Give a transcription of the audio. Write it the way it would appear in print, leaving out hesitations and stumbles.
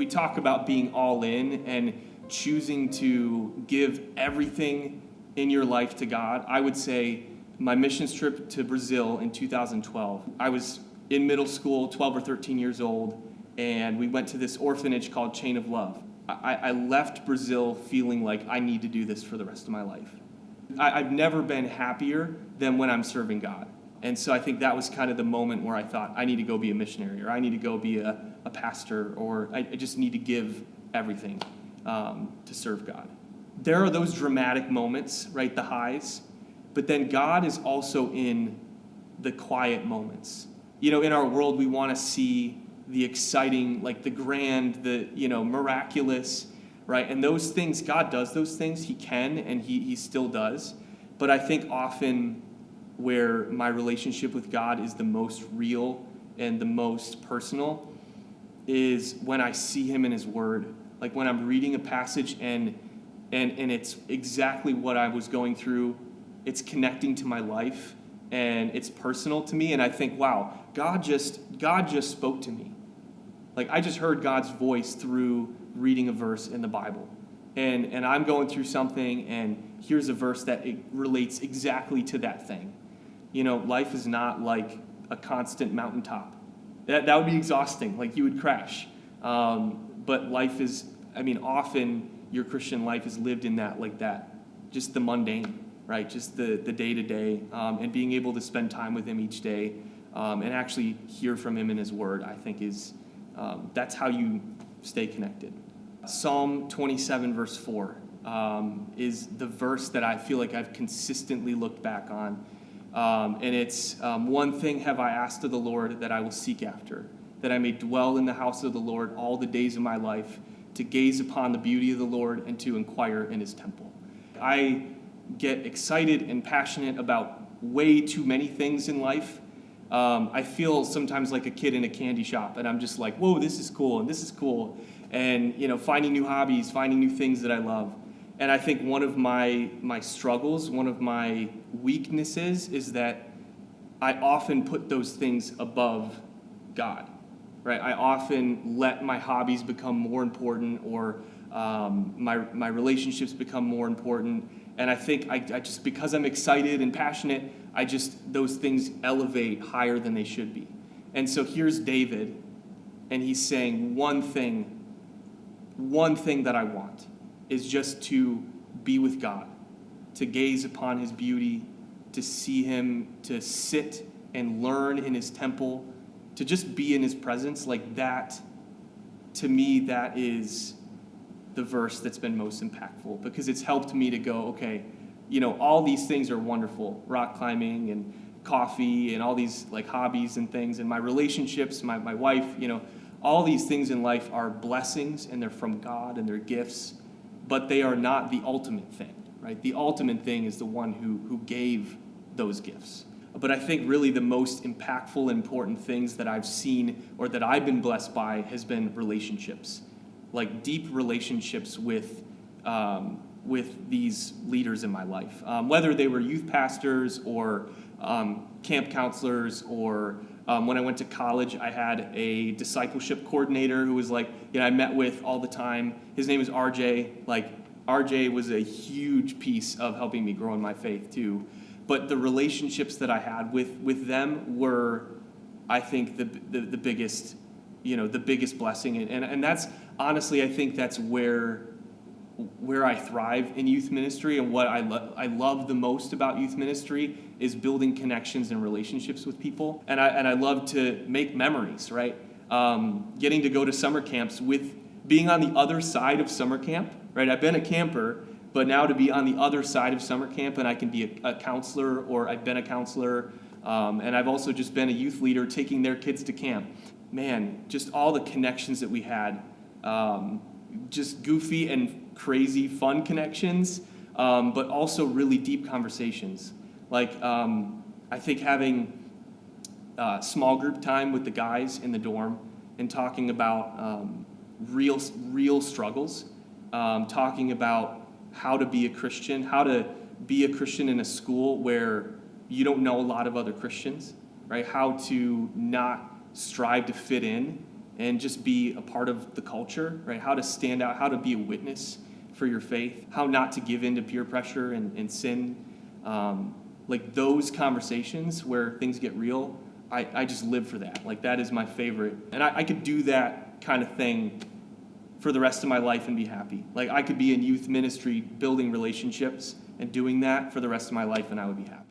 we talk about being all in and choosing to give everything in your life to God, I would say my missions trip to Brazil in 2012, I was in middle school, 12 or 13 years old, and we went to this orphanage called Chain of Love. I left Brazil feeling like I need to do this for the rest of my life. I've never been happier than when I'm serving God. And so I think that was kind of the moment where I thought, I need to go be a missionary, or I need to go be a pastor, or I just need to give everything to serve God. There are those dramatic moments, right, the highs, but then God is also in the quiet moments. You know, in our world, we want to see the exciting, like the grand, the, miraculous, right? And those things, God does those things. He can, and he still does. But I think often where my relationship with God is the most real and the most personal is when I see him in his word. Like when I'm reading a passage and it's exactly what I was going through. It's connecting to my life and it's personal to me. And I think, wow, God just spoke to me. Like I just heard God's voice through reading a verse in the Bible. And I'm going through something, and here's a verse that it relates exactly to that thing. You know, life is not like a constant mountaintop. That would be exhausting, like you would crash. But life is, often your Christian life is lived in that, like that, just the mundane, right? Just the day-to-day, and being able to spend time with him each day and actually hear from him in his word, I think is, that's how you stay connected. Psalm 27, verse 4 is the verse that I feel like I've consistently looked back on. And it's, one thing have I asked of the Lord that I will seek after, that I may dwell in the house of the Lord all the days of my life, to gaze upon the beauty of the Lord and to inquire in his temple. I get excited and passionate about way too many things in life. I feel sometimes like a kid in a candy shop, and I'm just like, whoa, this is cool, and this is cool. And, finding new hobbies, finding new things that I love. And I think one of my struggles, one of my weaknesses is that I often put those things above God, right? I often let my hobbies become more important, or my relationships become more important. And I think I just, because I'm excited and passionate, those things elevate higher than they should be. And so here's David, and he's saying one thing that I want is just to be with God, to gaze upon his beauty, to see him, to sit and learn in his temple, to just be in his presence. Like that, to me, that is the verse that's been most impactful, because it's helped me to go, okay, all these things are wonderful, rock climbing and coffee and all these like hobbies and things, and my relationships, my wife, all these things in life are blessings, and they're from God and they're gifts, but they are not the ultimate thing, right? The ultimate thing is the one who gave those gifts. But I think really the most impactful and important things that I've seen or that I've been blessed by has been relationships, like deep relationships with these leaders in my life, whether they were youth pastors or camp counselors, or when I went to college, I had a discipleship coordinator who was like, I met with all the time. His name is RJ. Like, RJ was a huge piece of helping me grow in my faith too. But the relationships that I had with them were, I think, the biggest, the biggest blessing. And that's, honestly, I think that's where I thrive in youth ministry, and what I love the most about youth ministry is building connections and relationships with people. And I love to make memories, right? Getting to go to summer camps, with being on the other side of summer camp, right? I've been a camper, but now to be on the other side of summer camp, and I can be a counselor, or I've been a counselor, and I've also just been a youth leader taking their kids to camp. Man, just all the connections that we had, just goofy and crazy fun connections, but also really deep conversations. Like, I think having small group time with the guys in the dorm and talking about real struggles, talking about how to be a Christian in a school where you don't know a lot of other Christians, right? How to not strive to fit in and just be a part of the culture, right? How to stand out, how to be a witness for your faith, how not to give in to peer pressure and sin. Like those conversations where things get real, I just live for that. Like that is my favorite. And I could do that kind of thing for the rest of my life and be happy. Like I could be in youth ministry building relationships and doing that for the rest of my life and I would be happy.